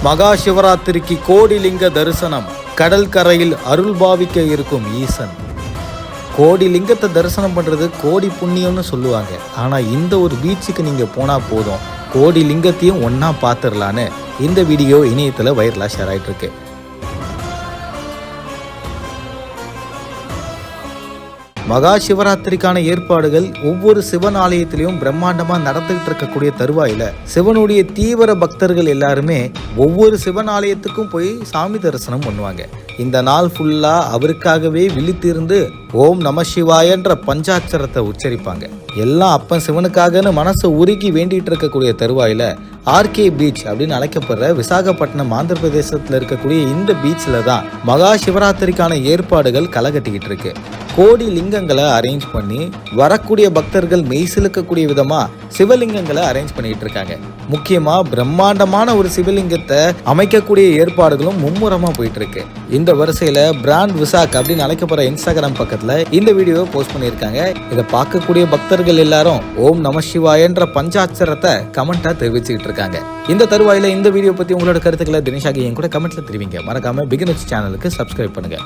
மகா சிவராத்திரிக்கு கோடி லிங்க தரிசனம். கடல் கரையில் அருள் பாவிக்க இருக்கும் ஈசன். கோடி லிங்கத்தை தரிசனம் பண்ணுறது கோடி புண்ணியம்னு சொல்லுவாங்க. ஆனால் இந்த ஒரு பீச்சுக்கு நீங்கள் போனால் போதும், கோடி லிங்கத்தையும் ஒன்றா பார்த்துடலான்னு இந்த வீடியோ இணையத்தில் வைரலாக ஷேர் ஆகிட்டு இருக்கு. மகா சிவராத்திரிக்கான ஏற்பாடுகள் ஒவ்வொரு சிவன் ஆலயத்திலையும் பிரம்மாண்டமா நடந்துகிட்டு இருக்கக்கூடிய தருவாயில சிவனுடைய தீவிர பக்தர்கள் எல்லாருமே ஒவ்வொரு சிவன் ஆலயத்துக்கும் போய் சாமி தரிசனம் பண்ணுவாங்க. இந்த நாள் ஃபுல்லா அவருக்காகவே விழித்திருந்து ஓம் நம சிவாயன்ற பஞ்சாட்சரத்தை உச்சரிப்பாங்க. எல்லாம் அப்பன் சிவனுக்காகன்னு மனசை உருகி வேண்டிட்டு இருக்கக்கூடிய தருவாயில ஆர்கே பீச் அப்படின்னு அழைக்கப்படுற விசாகப்பட்டினம் ஆந்திர பிரதேசத்துல இருக்கக்கூடிய இந்த பீச்ல தான் மகா சிவராத்திரிக்கான ஏற்பாடுகள் களை கட்டிக்கிட்டு இருக்கு. கோடி லிங்கங்களை அரேஞ்ச் பண்ணி வரக்கூடிய பக்தர்கள் மெய்சிலுக்கக்கூடிய விதமா சிவலிங்கங்களை அரேஞ்ச் பண்ணிட்டு இருக்காங்க. முக்கியமா பிரம்மாண்டமான ஒரு சிவலிங்கத்தை அமைக்கக்கூடிய ஏற்பாடுகளும் மும்முரமா போயிட்டு இருக்கு. இந்த வரிசையில பிராண்ட் விசாக் அப்படின்னு அழைக்கப்படுற இன்ஸ்டாகிராம் பக்கத்துல இந்த வீடியோவை போஸ்ட் பண்ணியிருக்காங்க. இதை பார்க்கக்கூடிய பக்தர்கள் எல்லாரும் ஓம் நம சிவாயன்ற பஞ்சாட்சரத்தை கமெண்டா தெரிவிச்சுக்கிட்டு இருக்காங்க. இந்த தருவாயில இந்த வீடியோ பத்தி உங்களோட கருத்துக்களை தினேஷாகி என் கூட கமெண்ட்ல தெரிவிங்க. மறக்காம பிகினர்ஸ் சேனலுக்கு சப்ஸ்கிரைப் பண்ணுங்க.